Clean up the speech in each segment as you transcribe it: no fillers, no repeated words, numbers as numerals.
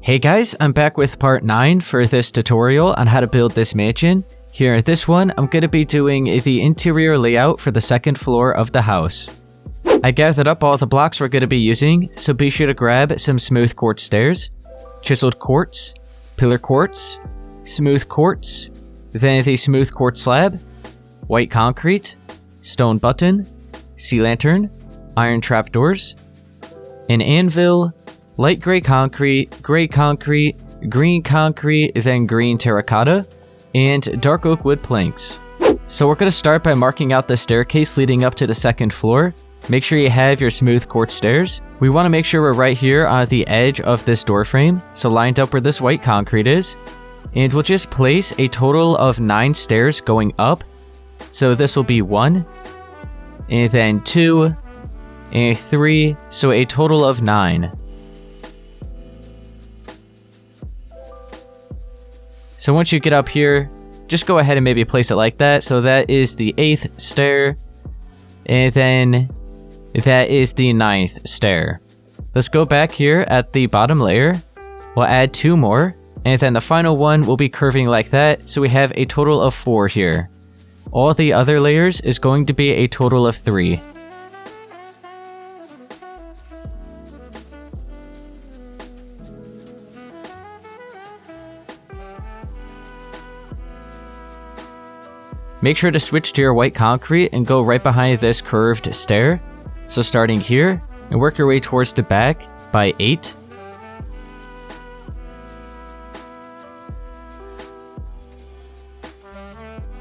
Hey guys, I'm back with part 9 for this tutorial on how to build this mansion. Here at this one, I'm going to be doing the interior layout for the second floor of the house. I gathered up all the blocks we're going to be using, so be sure to grab some smooth quartz stairs, chiseled quartz, pillar quartz, smooth quartz, then the smooth quartz slab, white concrete, stone button, sea lantern, iron trapdoors, an anvil, light gray concrete, green concrete, then green terracotta, and dark oak wood planks. So we're going to start by marking out the staircase leading up to the second floor. Make sure you have your smooth quartz stairs. We want to make sure we're right here on the edge of this door frame, so lined up where this white concrete is. And we'll just place a total of 9 stairs going up. So this will be 1, and then 2, and 3, so a total of 9. So once you get up here, just go ahead and maybe place it like that. So that is the 8th stair, and then that is the 9th stair. Let's go back here at the bottom layer. We'll add 2 more, and then the final one will be curving like that, so we have a total of 4 here. All the other layers is going to be a total of 3. Make sure to switch to your white concrete and go right behind this curved stair. So starting here, and work your way towards the back by 8.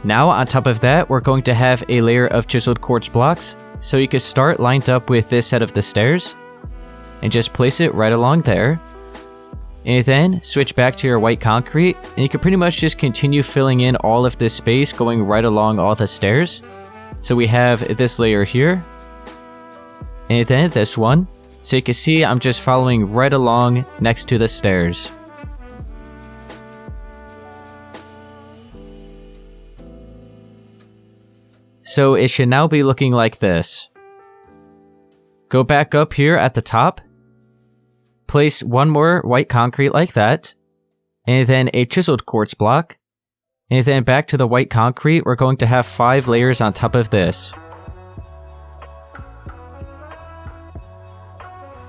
Now on top of that, we're going to have a layer of chiseled quartz blocks, so you can start lined up with this set of the stairs, and just place it right along there. And then switch back to your white concrete, and you can pretty much just continue filling in all of this space going right along all the stairs. So we have this layer here, and then this one. So you can see I'm just following right along next to the stairs. So it should now be looking like this. Go back up here at the top. Place 1 more white concrete like that, and then a chiseled quartz block, and then back to the white concrete. We're going to have 5 layers on top of this.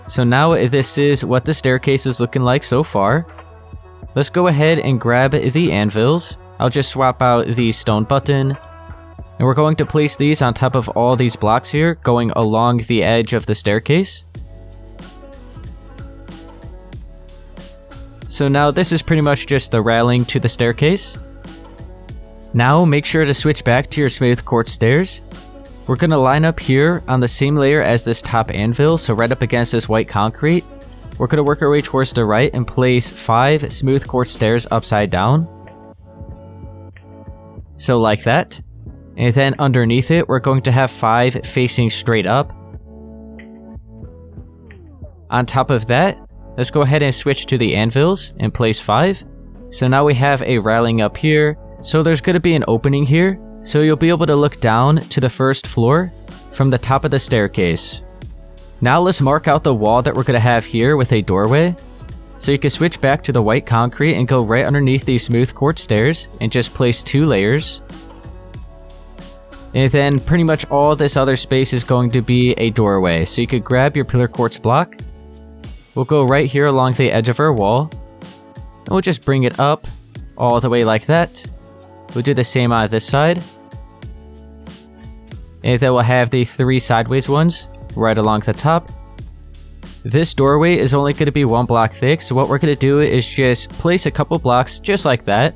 So now this is what the staircase is looking like so far. Let's go ahead and grab the anvils. I'll just swap out the stone button, and we're going to place these on top of all these blocks here, going along the edge of the staircase. So now this is pretty much just the railing to the staircase. Now make sure to switch back to your smooth quartz stairs. We're going to line up here on the same layer as this top anvil, so right up against this white concrete. We're going to work our way towards the right and place 5 smooth quartz stairs upside down. So like that. And then underneath it, we're going to have 5 facing straight up. On top of that, let's go ahead and switch to the anvils and place 5. So now we have a railing up here. So there's going to be an opening here. So you'll be able to look down to the first floor from the top of the staircase. Now let's mark out the wall that we're going to have here with a doorway. So you can switch back to the white concrete and go right underneath these smooth quartz stairs and just place 2 layers. And then pretty much all this other space is going to be a doorway. So you could grab your pillar quartz block. We'll go right here along the edge of our wall, and we'll just bring it up all the way like that. We'll do the same on this side. And then we'll have the 3 sideways ones right along the top. This doorway is only going to be 1 block thick, so what we're going to do is just place a couple blocks just like that.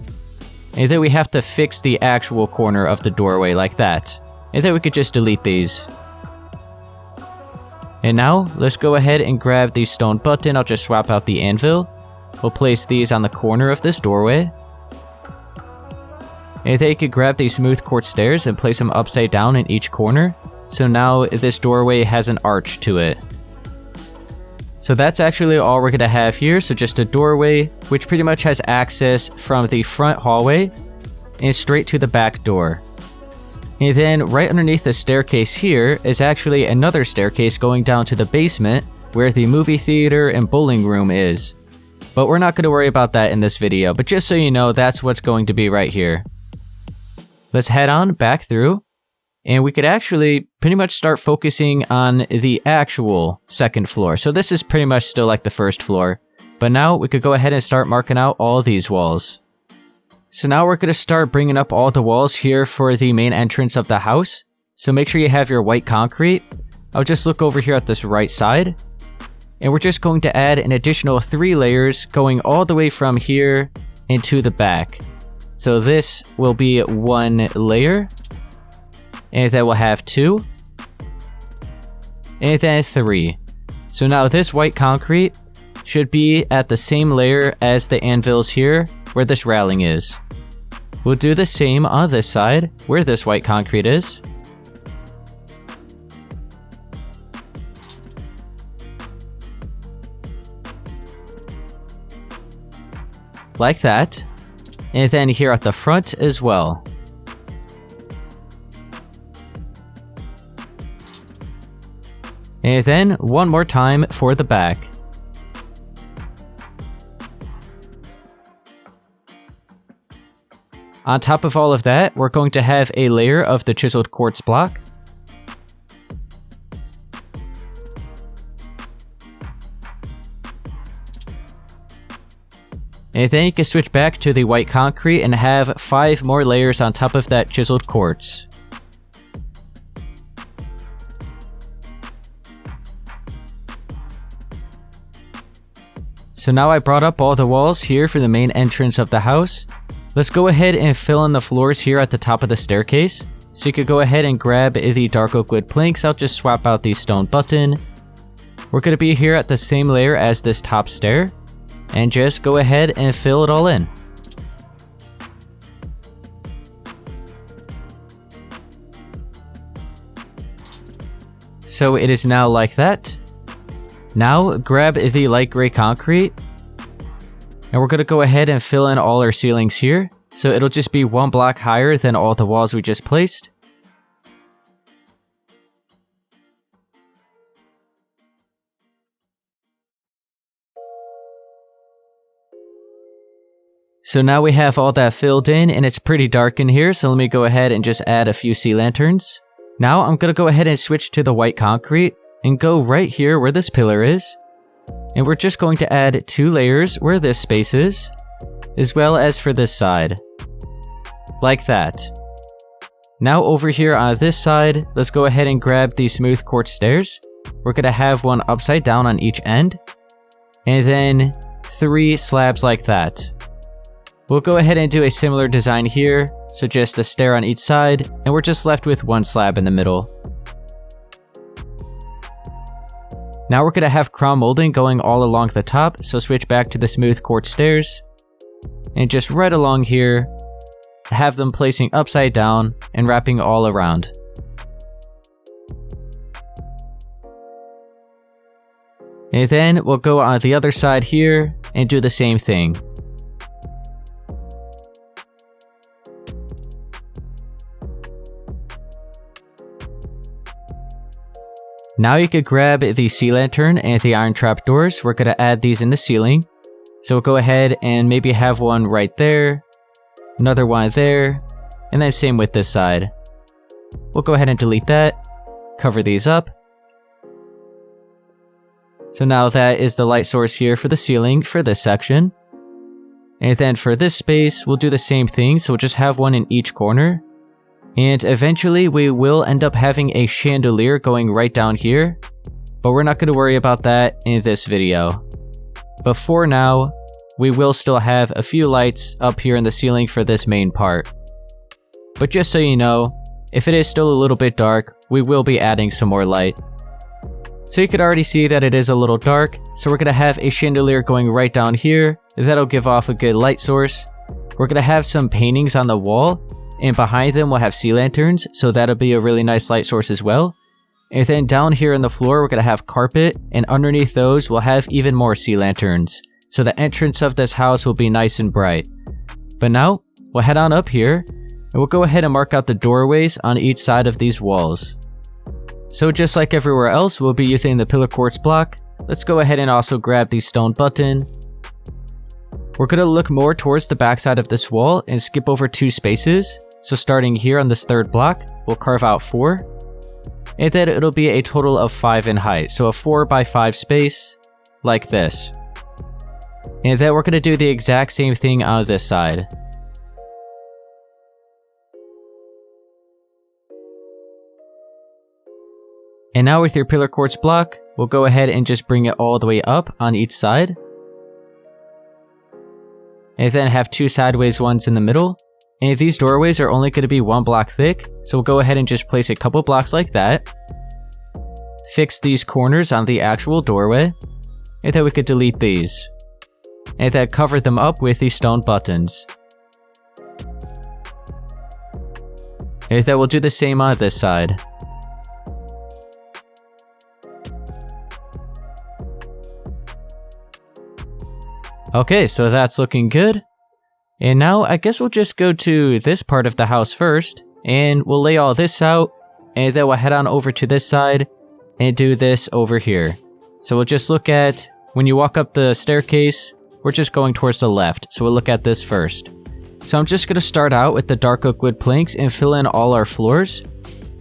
And then we have to fix the actual corner of the doorway like that. And then we could just delete these. And now, let's go ahead and grab the stone button. I'll just swap out the anvil. We'll place these on the corner of this doorway. And then you could grab these smooth quartz stairs and place them upside down in each corner. So now this doorway has an arch to it. So that's actually all we're going to have here. So just a doorway, which pretty much has access from the front hallway and straight to the back door. And then right underneath the staircase here is actually another staircase going down to the basement where the movie theater and bowling room is. But we're not going to worry about that in this video, but just so you know, that's what's going to be right here. Let's head on back through, and we could actually pretty much start focusing on the actual second floor. So this is pretty much still like the first floor, but now we could go ahead and start marking out all these walls. So now we're going to start bringing up all the walls here for the main entrance of the house. So make sure you have your white concrete. I'll just look over here at this right side. And we're just going to add an additional 3 layers going all the way from here into the back. So this will be 1 layer. And then we'll have 2. And then 3. So now this white concrete should be at the same layer as the anvils here, where this railing is. We'll do the same on this side, where this white concrete is. Like that. And then here at the front as well. And then one more time for the back. On top of all of that, we're going to have a layer of the chiseled quartz block. And then you can switch back to the white concrete and have 5 more layers on top of that chiseled quartz. So now I brought up all the walls here for the main entrance of the house. Let's go ahead and fill in the floors here at the top of the staircase. So you could go ahead and grab the dark oak wood planks. I'll just swap out the stone button. We're going to be here at the same layer as this top stair. And just go ahead and fill it all in. So it is now like that. Now grab the light gray concrete. And we're going to go ahead and fill in all our ceilings here. So it'll just be 1 block higher than all the walls we just placed. So now we have all that filled in, and it's pretty dark in here, so let me go ahead and just add a few sea lanterns. Now I'm going to go ahead and switch to the white concrete, and go right here where this pillar is. And we're just going to add 2 layers where this space is, as well as for this side. Like that. Now over here on this side, let's go ahead and grab the smooth quartz stairs. We're going to have 1 upside down on each end, and then 3 slabs like that. We'll go ahead and do a similar design here, so just a stair on each side, and we're just left with 1 slab in the middle. Now we're going to have crown molding going all along the top, so switch back to the smooth quartz stairs, and just right along here, have them placing upside down and wrapping all around. And then we'll go on the other side here, and do the same thing. Now you could grab the sea lantern and the iron trap doors. We're going to add these in the ceiling. So we'll go ahead and maybe have 1 right there, another one there, and then same with this side. We'll go ahead and delete that, cover these up. So now that is the light source here for the ceiling for this section. And then for this space, we'll do the same thing, so we'll just have 1 in each corner. And eventually we will end up having a chandelier going right down here, but we're not going to worry about that in this video. But for now, we will still have a few lights up here in the ceiling for this main part. But just so you know, if it is still a little bit dark, we will be adding some more light. So you could already see that it is a little dark, so we're going to have a chandelier going right down here. That'll give off a good light source. We're going to have some paintings on the wall, and behind them we'll have sea lanterns, so that'll be a really nice light source as well. And then down here on the floor we're going to have carpet, and underneath those we'll have even more sea lanterns, so the entrance of this house will be nice and bright. But now, we'll head on up here, and we'll go ahead and mark out the doorways on each side of these walls. So just like everywhere else, we'll be using the pillar quartz block. Let's go ahead and also grab the stone button, We're going to look more towards the backside of this wall and skip over 2 spaces. So starting here on this 3rd block, we'll carve out 4. And then it'll be a total of 5 in height. So a 4 by 5 space, like this. And then we're going to do the exact same thing on this side. And now with your pillar quartz block, we'll go ahead and just bring it all the way up on each side. And then have 2 sideways ones in the middle. And these doorways are only going to be 1 block thick, so we'll go ahead and just place a couple blocks like that. Fix these corners on the actual doorway, and then we could delete these. And then cover them up with these stone buttons. And then we'll do the same on this side. Okay, so that's looking good. And now I guess we'll just go to this part of the house first, and we'll lay all this out, and then we'll head on over to this side and do this over here. So we'll just look at, when you walk up the staircase, we're just going towards the left, so we'll look at this first. So I'm just going to start out with the dark oak wood planks and fill in all our floors.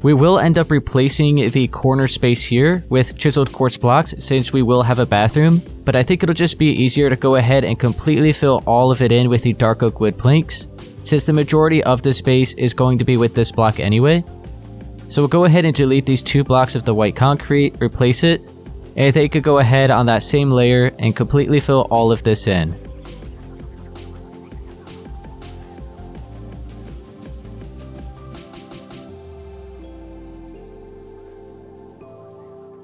We will end up replacing the corner space here with chiseled quartz blocks since we will have a bathroom, but I think it'll just be easier to go ahead and completely fill all of it in with the dark oak wood planks, since the majority of the space is going to be with this block anyway. So we'll go ahead and delete these 2 blocks of the white concrete, replace it, and then you could go ahead on that same layer and completely fill all of this in.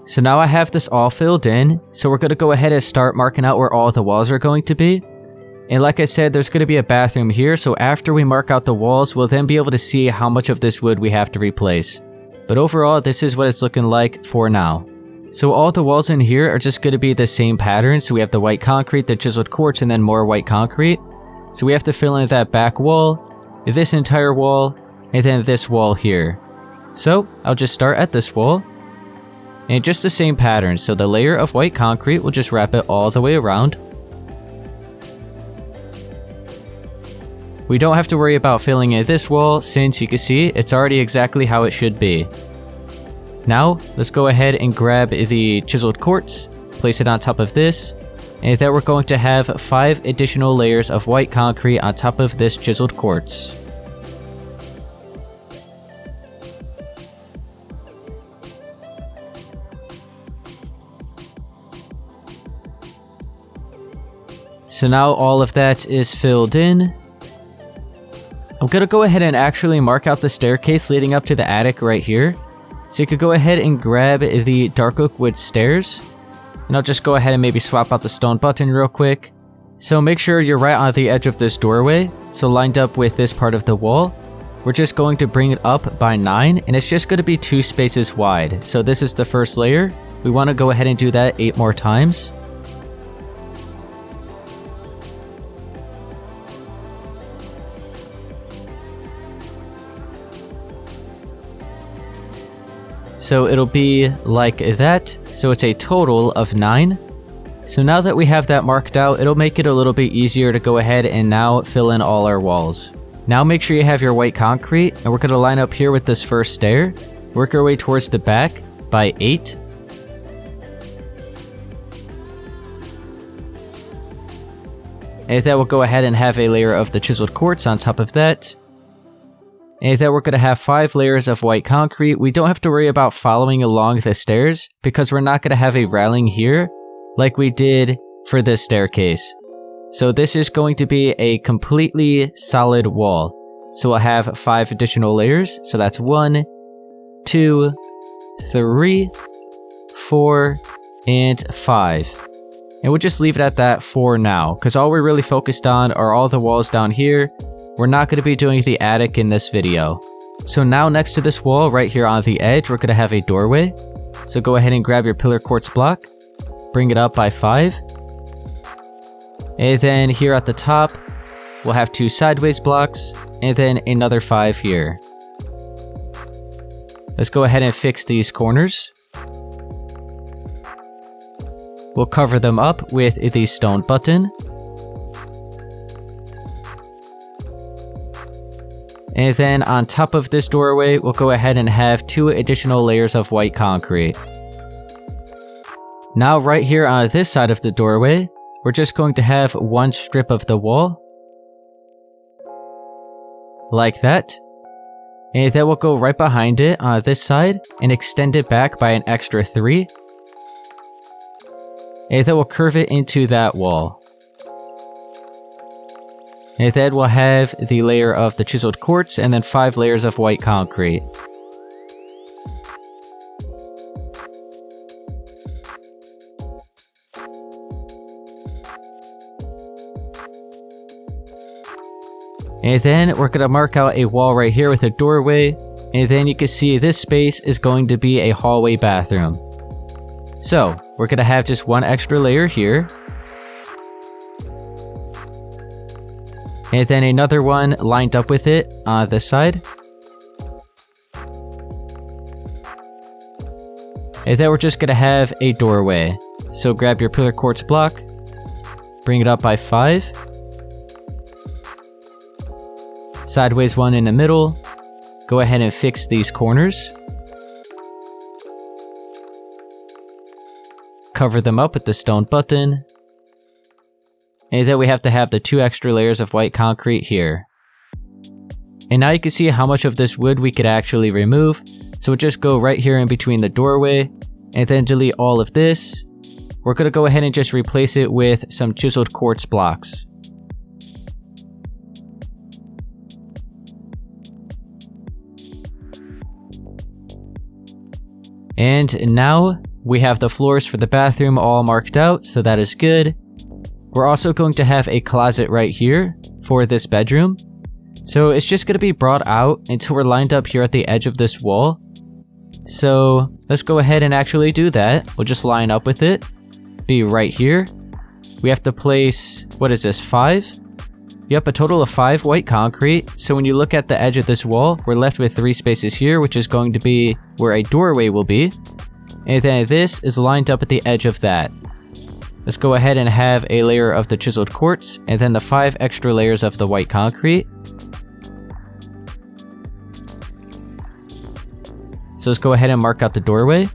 So now I have this all filled in, so we're going to go ahead and start marking out where all the walls are going to be. And like I said, there's going to be a bathroom here, so after we mark out the walls, we'll then be able to see how much of this wood we have to replace. But overall, this is what it's looking like for now. So all the walls in here are just going to be the same pattern, so we have the white concrete, the chiseled quartz, and then more white concrete. So we have to fill in that back wall, this entire wall, and then this wall here. So I'll just start at this wall. And just the same pattern, so the layer of white concrete will just wrap it all the way around. We don't have to worry about filling in this wall, since you can see it's already exactly how it should be. Now, let's go ahead and grab the chiseled quartz, place it on top of this, and then we're going to have 5 additional layers of white concrete on top of this chiseled quartz. So now all of that is filled in. I'm going to go ahead and actually mark out the staircase leading up to the attic right here. So you could go ahead and grab the dark oak wood stairs. And I'll just go ahead and maybe swap out the stone button real quick. So make sure you're right on the edge of this doorway, so lined up with this part of the wall. We're just going to bring it up by 9, and it's just going to be 2 spaces wide. So this is the first layer. We want to go ahead and do that 8 more times. So it'll be like that, so it's a total of 9. So now that we have that marked out, it'll make it a little bit easier to go ahead and now fill in all our walls. Now make sure you have your white concrete, and we're going to line up here with this first stair, work our way towards the back by 8. And then we'll go ahead and have a layer of the chiseled quartz on top of that. And then we're going to have 5 layers of white concrete. We don't have to worry about following along the stairs because we're not going to have a railing here like we did for this staircase. So this is going to be a completely solid wall. So we'll have 5 additional layers. So that's 1, 2, 3, 4, and 5. And we'll just leave it at that for now because all we're really focused on are all the walls down here. We're not going to be doing the attic in this video. So now next to this wall right here on the edge, we're going to have a doorway. So go ahead and grab your pillar quartz block, bring it up by 5. And then here at the top, we'll have 2 sideways blocks, and then another 5 here. Let's go ahead and fix these corners. We'll cover them up with the stone button. And then on top of this doorway, we'll go ahead and have 2 additional layers of white concrete. Now right here on this side of the doorway, we're just going to have 1 strip of the wall. Like that. And then we'll go right behind it on this side and extend it back by an extra 3. And then we'll curve it into that wall. And then we'll have the layer of the chiseled quartz and then 5 layers of white concrete. And then we're going to mark out a wall right here with a doorway, and then you can see this space is going to be a hallway bathroom. So, we're going to have just 1 extra layer here. And then another one lined up with it on this side. And then we're just going to have a doorway. So grab your pillar quartz block, bring it up by 5. Sideways one in the middle. Go ahead and fix these corners. Cover them up with the stone button. And then we have to have the 2 extra layers of white concrete here. And now you can see how much of this wood we could actually remove. So we'll just go right here in between the doorway and then delete all of this. We're going to go ahead and just replace it with some chiseled quartz blocks. And now we have the floors for the bathroom all marked out, so that is good. We're also going to have a closet right here for this bedroom. So it's just going to be brought out until we're lined up here at the edge of this wall. So let's go ahead and actually do that. We'll just line up with it. Be right here. We have to place, what is this, 5? Yep, a total of 5 white concrete. So when you look at the edge of this wall, we're left with 3 spaces here, which is going to be where a doorway will be. And then this is lined up at the edge of that. Let's go ahead and have a layer of the chiseled quartz, and then the 5 extra layers of the white concrete. So let's go ahead and mark out the doorway.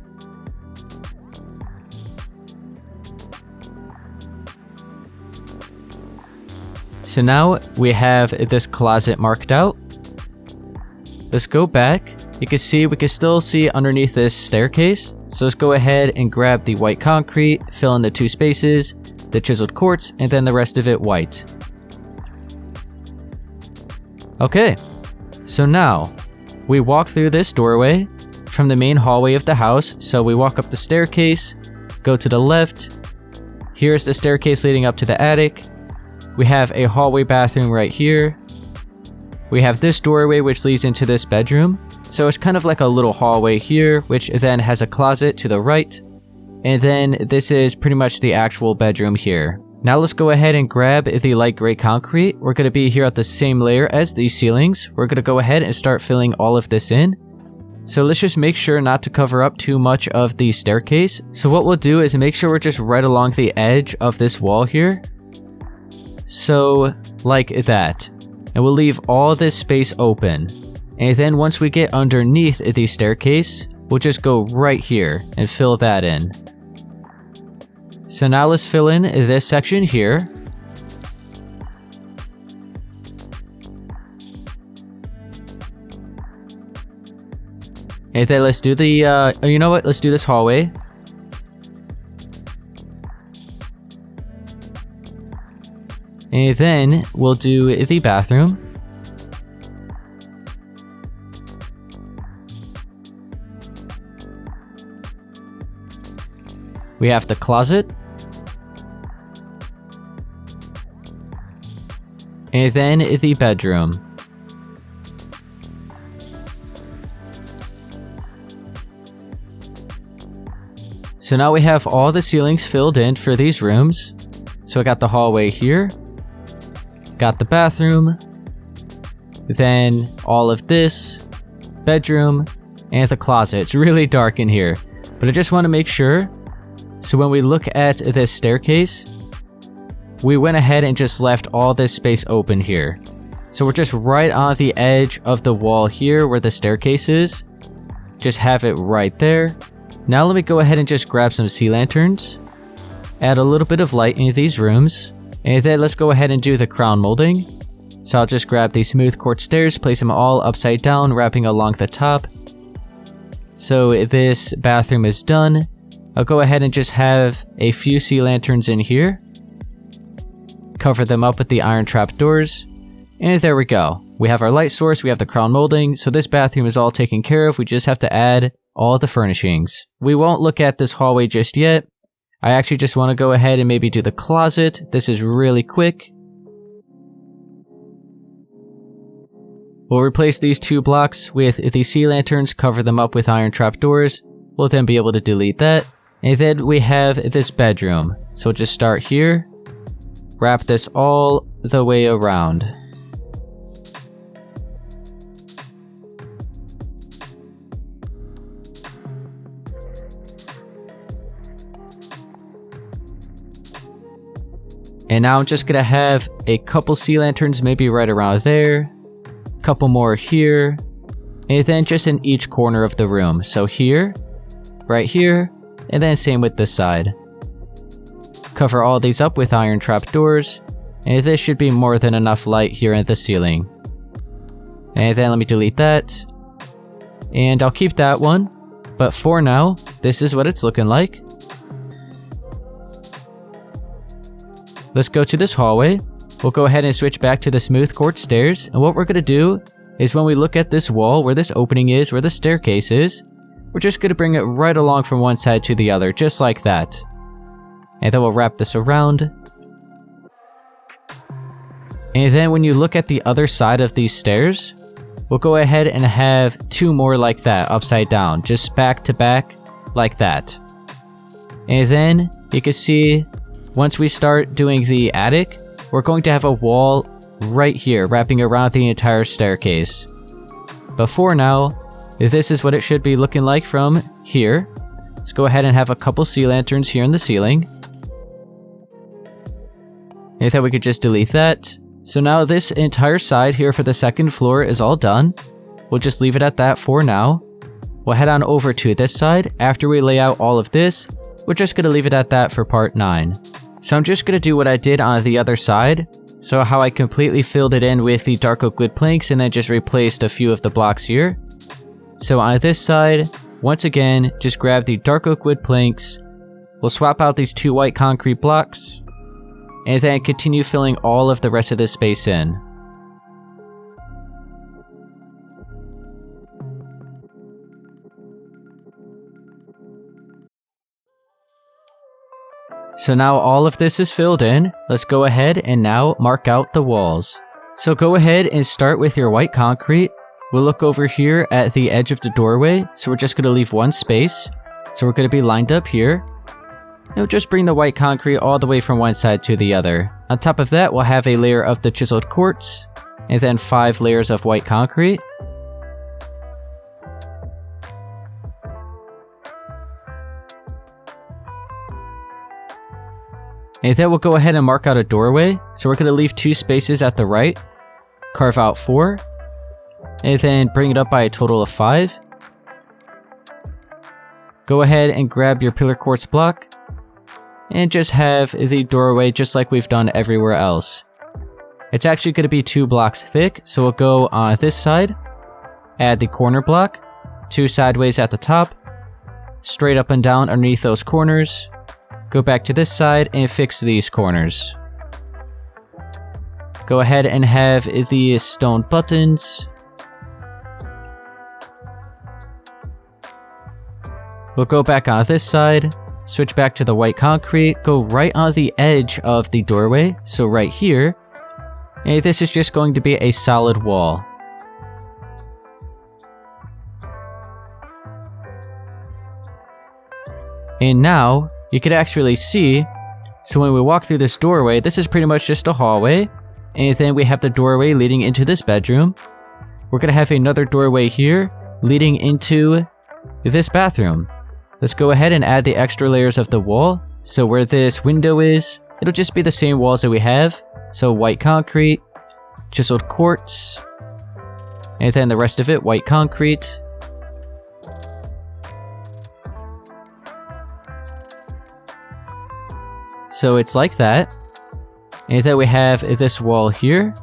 So now we have this closet marked out. Let's go back. You can see we can still see underneath this staircase. So let's go ahead and grab the white concrete, fill in the 2 spaces, the chiseled quartz, and then the rest of it white. Okay, so now we walk through this doorway from the main hallway of the house. So we walk up the staircase, go to the left. Here's the staircase leading up to the attic. We have a hallway bathroom right here. We have this doorway which leads into this bedroom. So it's kind of like a little hallway here, which then has a closet to the right. And then this is pretty much the actual bedroom here. Now let's go ahead and grab the light gray concrete. We're going to be here at the same layer as these ceilings. We're going to go ahead and start filling all of this in. So let's just make sure not to cover up too much of the staircase. So what we'll do is make sure we're just right along the edge of this wall here. So like that. And we'll leave all this space open. And then once we get underneath the staircase, we'll just go right here and fill that in. So now let's fill in this section here. And then let's do the, you know what, let's do this hallway. And then we'll do the bathroom. We have the closet. And then the bedroom. So now we have all the ceilings filled in for these rooms. So I got the hallway here. Got the bathroom. Then all of this. Bedroom. And the closet. It's really dark in here. But I just want to make sure. So when we look at this staircase, we went ahead and just left all this space open here. So we're just right on the edge of the wall here where the staircase is. Just have it right there. Now let me go ahead and just grab some sea lanterns. Add a little bit of light into these rooms. And then let's go ahead and do the crown molding. So I'll just grab these smooth quartz stairs, place them all upside down, wrapping along the top. So this bathroom is done. I'll go ahead and just have a few sea lanterns in here. Cover them up with the iron trap doors. And there we go. We have our light source, we have the crown molding, so this bathroom is all taken care of. We just have to add all the furnishings. We won't look at this hallway just yet. I actually just want to go ahead and maybe do the closet. This is really quick. We'll replace these 2 blocks with the sea lanterns, cover them up with iron trap doors. We'll then be able to delete that. And then we have this bedroom. So just start here. Wrap this all the way around. And now I'm just gonna have a couple sea lanterns maybe right around there. Couple more here. And then just in each corner of the room. So here, right here, and then same with this side. Cover all these up with iron trap doors. And this should be more than enough light here in the ceiling. And then let me delete that. And I'll keep that one. But for now, this is what it's looking like. Let's go to this hallway. We'll go ahead and switch back to the smooth quartz stairs. And what we're going to do is when we look at this wall, where this opening is, where the staircase is, we're just going to bring it right along from one side to the other, just like that. And then we'll wrap this around. And then when you look at the other side of these stairs, we'll go ahead and have 2 more like that, upside down, just back to back, like that. And then you can see, once we start doing the attic, we're going to have a wall right here, wrapping around the entire staircase. But for now, this is what it should be looking like from here. Let's go ahead and have a couple sea lanterns here in the ceiling. I thought we could just delete that. So now this entire side here for the second floor is all done. We'll just leave it at that for now. We'll head on over to this side. After we lay out all of this, we're just going to leave it at that for part 9. So I'm just going to do what I did on the other side. So how I completely filled it in with the dark oak wood planks and then just replaced a few of the blocks here. So on this side, once again, just grab the dark oak wood planks. We'll swap out these 2 white concrete blocks. And then continue filling all of the rest of this space in. So now all of this is filled in. Let's go ahead and now mark out the walls. So go ahead and start with your white concrete. We'll look over here at the edge of the doorway. So we're just going to leave 1 space. So we're going to be lined up here. And we'll just bring the white concrete all the way from one side to the other. On top of that, we'll have a layer of the chiseled quartz. And then 5 layers of white concrete. And then we'll go ahead and mark out a doorway. So we're going to leave 2 spaces at the right. Carve out 4. And then bring it up by a total of 5. Go ahead and grab your pillar quartz block. And just have the doorway just like we've done everywhere else. It's actually going to be 2 blocks thick. So we'll go on this side. Add the corner block. 2 sideways at the top. Straight up and down underneath those corners. Go back to this side and fix these corners. Go ahead and have the stone buttons. We'll go back on this side, switch back to the white concrete, go right on the edge of the doorway, so right here. And this is just going to be a solid wall. And now, you can actually see, so when we walk through this doorway, this is pretty much just a hallway. And then we have the doorway leading into this bedroom. We're going to have another doorway here, leading into this bathroom. Let's go ahead and add the extra layers of the wall. So where this window is, it'll just be the same walls that we have. So white concrete, chiseled quartz, and then the rest of it white concrete. So it's like that. And then we have this wall here.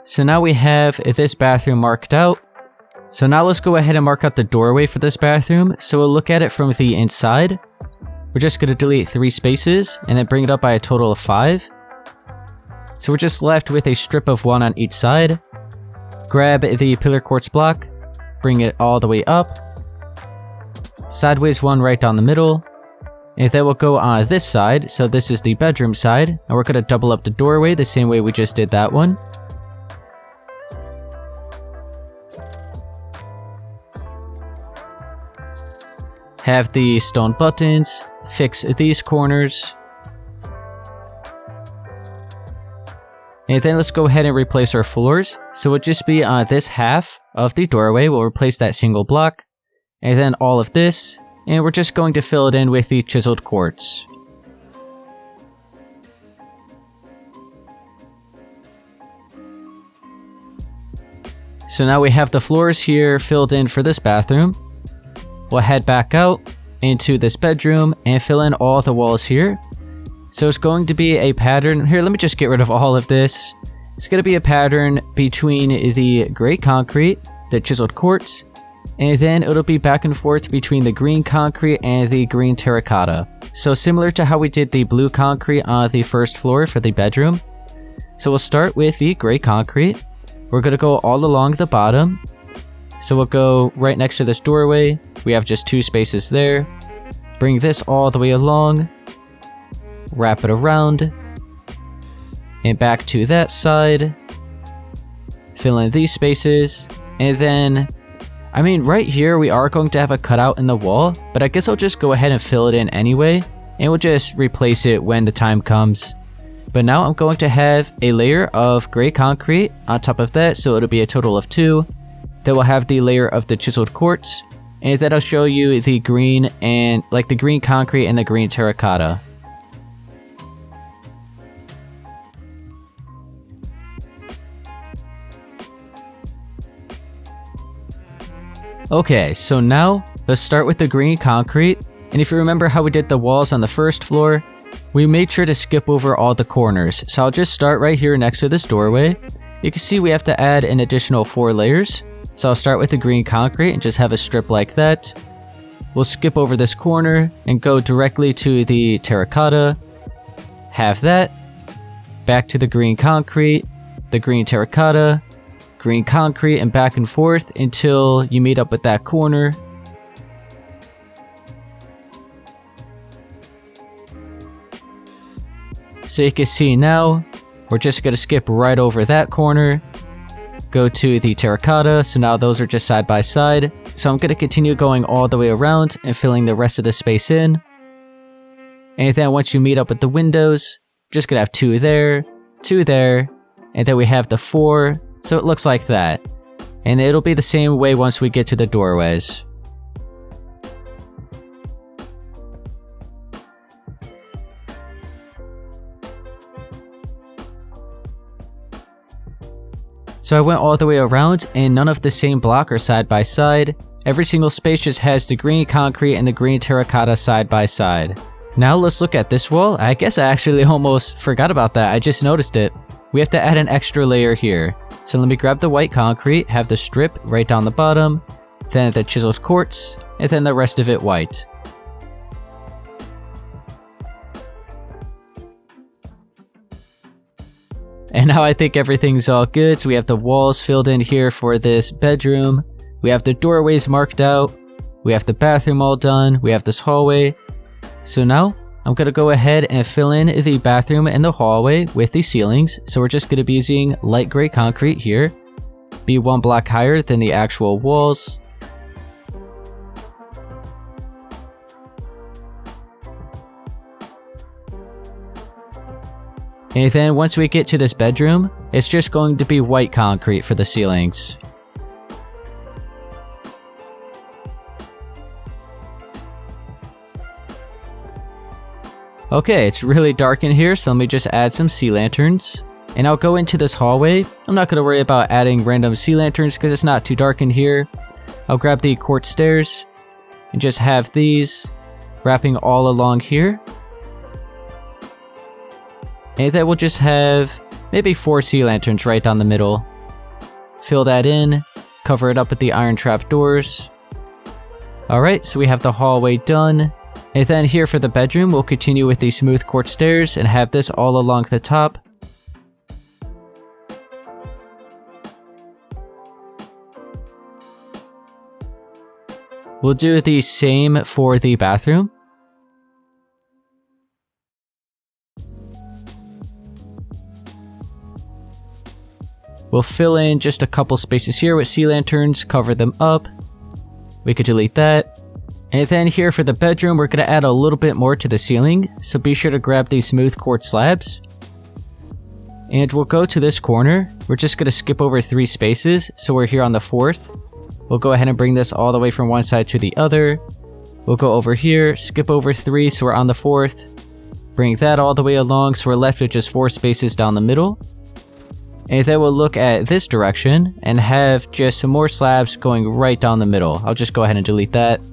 So now we have this bathroom marked out. So now let's go ahead and mark out the doorway for this bathroom. So we'll look at it from the inside. We're just going to delete 3 spaces and then bring it up by a total of 5. So we're just left with a strip of 1 on each side. Grab the pillar quartz block, bring it all the way up. Sideways 1 right down the middle. And then we'll go on this side. So this is the bedroom side. And we're going to double up the doorway the same way we just did that one. Have the stone buttons, fix these corners. And then let's go ahead and replace our floors. So it'll just be on this half of the doorway. We'll replace that single block. And then all of this. And we're just going to fill it in with the chiseled quartz. So now we have the floors here filled in for this bathroom. We'll head back out into this bedroom and fill in all the walls here. So it's going to be a pattern. Here, let me just get rid of all of this. It's going to be a pattern between the gray concrete, the chiseled quartz, and then it'll be back and forth between the green concrete and the green terracotta. So similar to how we did the blue concrete on the first floor for the bedroom. So we'll start with the gray concrete. We're going to go all along the bottom. So we'll go right next to this doorway. We have just 2 spaces there. Bring this all the way along. Wrap it around. And back to that side. Fill in these spaces. And then, I mean, right here we are going to have a cutout in the wall. But I guess I'll just go ahead and fill it in anyway. And we'll just replace it when the time comes. But now I'm going to have a layer of gray concrete on top of that. So it'll be a total of 2. Then we'll have the layer of the chiseled quartz, and that'll show you the green and like the green concrete and the green terracotta. Okay, so now let's start with the green concrete. And if you remember how we did the walls on the first floor, we made sure to skip over all the corners. So I'll just start right here next to this doorway. You can see we have to add an additional 4 layers. So I'll start with the green concrete and just have a strip like that. We'll skip over this corner and go directly to the terracotta. Have that. Back to the green concrete, the green terracotta, green concrete, and back and forth until you meet up with that corner. So you can see now, we're just going to skip right over that corner. Go to the terracotta, so now those are just side by side. So I'm going to continue going all the way around and filling the rest of the space in. And then once you meet up with the windows, just going to have 2 there, 2 there, and then we have the 4, so it looks like that. And it'll be the same way once we get to the doorways. So I went all the way around and none of the same block are side by side. Every single space just has the green concrete and the green terracotta side by side. Now let's look at this wall. I guess I actually almost forgot about that. I just noticed it. We have to add an extra layer here. So let me grab the white concrete, have the strip right down the bottom, then the chiseled quartz, and then the rest of it white. And now I think everything's all good. So we have the walls filled in here for this bedroom. We have the doorways marked out. We have the bathroom all done. We have this hallway. So now I'm going to go ahead and fill in the bathroom and the hallway with the ceilings. So we're just going to be using light gray concrete here. Be 1 block higher than the actual walls. And then once we get to this bedroom, it's just going to be white concrete for the ceilings. Okay, it's really dark in here, so let me just add some sea lanterns. And I'll go into this hallway. I'm not going to worry about adding random sea lanterns because it's not too dark in here. I'll grab the quartz stairs and just have these wrapping all along here. And then we'll just have maybe 4 sea lanterns right down the middle. Fill that in, cover it up with the iron trap doors. Alright, so we have the hallway done. And then here for the bedroom, we'll continue with the smooth quartz stairs and have this all along the top. We'll do the same for the bathroom. We'll fill in just a couple spaces here with sea lanterns, cover them up. We could delete that. And then here for the bedroom, we're going to add a little bit more to the ceiling, so be sure to grab these smooth quartz slabs. And we'll go to this corner. We're just going to skip over 3 spaces, so we're here on the 4th. We'll go ahead and bring this all the way from one side to the other. We'll go over here, skip over 3, so we're on the 4th. Bring that all the way along, so we're left with just 4 spaces down the middle. And then we'll look at this direction and have just some more slabs going right down the middle. I'll just go ahead and delete that.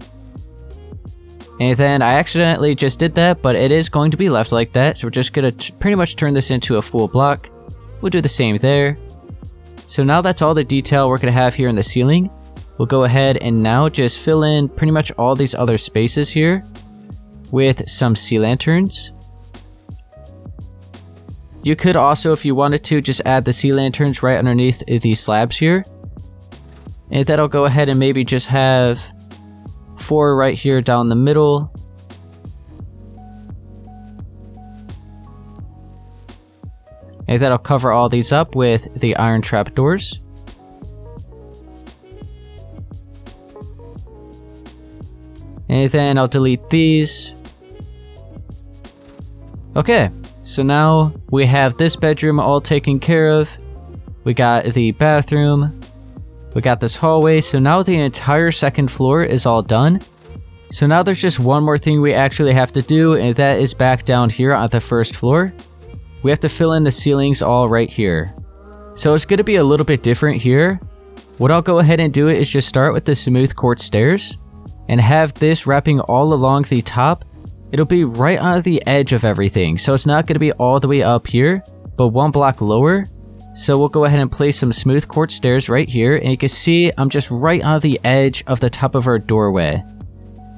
And then I accidentally just did that, but it is going to be left like that. So we're just going to pretty much turn this into a full block. We'll do the same there. So now that's all the detail we're going to have here in the ceiling. We'll go ahead and now just fill in pretty much all these other spaces here with some sea lanterns. You could also, if you wanted to, just add the sea lanterns right underneath these slabs here. And that'll go ahead and maybe just have 4 right here down the middle. And that'll cover all these up with the iron trap doors. And then I'll delete these. Okay, so now we have this bedroom all taken care of. We got the bathroom. We got this hallway, so now the entire second floor is all done. So now there's just one more thing we actually have to do, and that is back down here on the first floor. We have to fill in the ceilings all right here. So it's going to be a little bit different here. What I'll go ahead and do is just start with the smooth quartz stairs and have this wrapping all along the top. It'll be right on the edge of everything, so it's not going to be all the way up here, but 1 block lower. So we'll go ahead and place some smooth quartz stairs right here, and you can see I'm just right on the edge of the top of our doorway.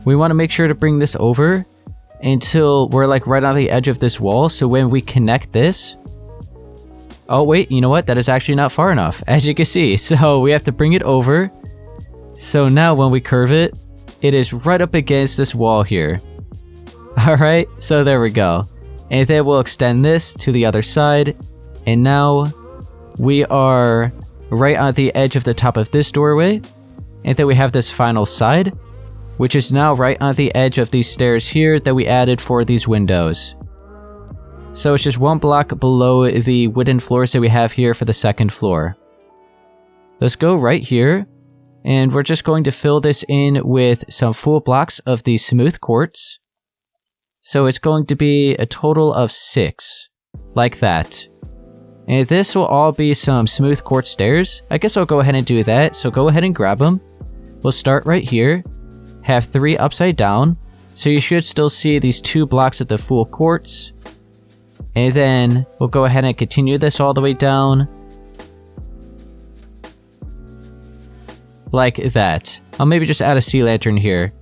We want to make sure to bring this over until we're like right on the edge of this wall, so when we connect this... Oh wait, you know what? That is actually not far enough, as you can see. So we have to bring it over. So now when we curve it, it is right up against this wall here. Alright, so there we go. And then we'll extend this to the other side. And now we are right on the edge of the top of this doorway. And then we have this final side, which is now right on the edge of these stairs here that we added for these windows. So it's just 1 block below the wooden floors that we have here for the second floor. Let's go right here. And we're just going to fill this in with some full blocks of the smooth quartz. So it's going to be a total of 6, like that. And this will all be some smooth quartz stairs. I guess I'll go ahead and do that, so go ahead and grab them. We'll start right here, have 3 upside down, so you should still see these 2 blocks of the full quartz. And then we'll go ahead and continue this all the way down. Like that. I'll maybe just add a sea lantern here.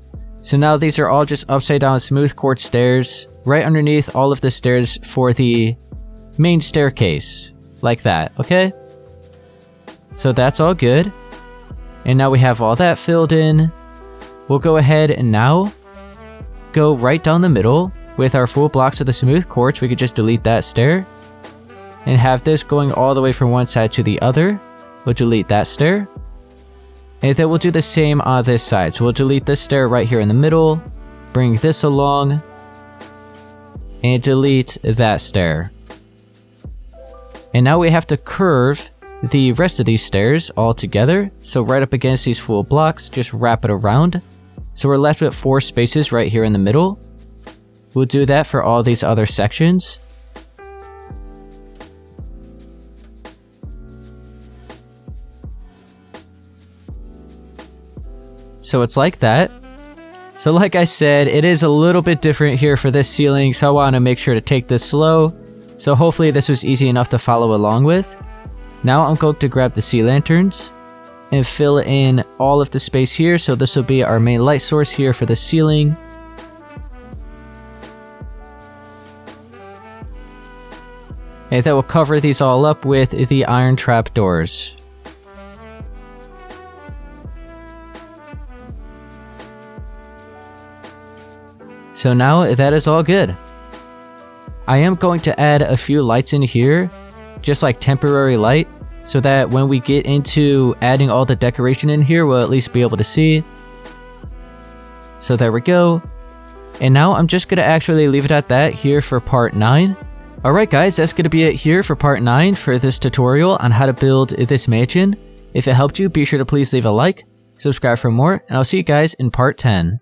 So now these are all just upside down smooth quartz stairs, right underneath all of the stairs for the main staircase. Like that, okay? So that's all good. And now we have all that filled in. We'll go ahead and now go right down the middle with our full blocks of the smooth quartz. We could just delete that stair and have this going all the way from one side to the other. We'll delete that stair. And then we'll do the same on this side. So we'll delete this stair right here in the middle, bring this along, and delete that stair. And now we have to curve the rest of these stairs all together. So right up against these full blocks, just wrap it around. So we're left with 4 spaces right here in the middle. we'll do that for all these other sections. So it's like that. So like I said, it is a little bit different here for this ceiling, so I want to make sure to take this slow. So hopefully this was easy enough to follow along with. Now I'm going to grab the sea lanterns and fill in all of the space here. So this will be our main light source here for the ceiling. And that will cover these all up with the iron trap doors. So now that is all good. I am going to add a few lights in here, just like temporary light, so that when we get into adding all the decoration in here, we'll at least be able to see. So there we go. And now I'm just going to actually leave it at that here for part 9. Alright guys, that's going to be it here for part 9 for this tutorial on how to build this mansion. If it helped you, be sure to please leave a like, subscribe for more, and I'll see you guys in part 10.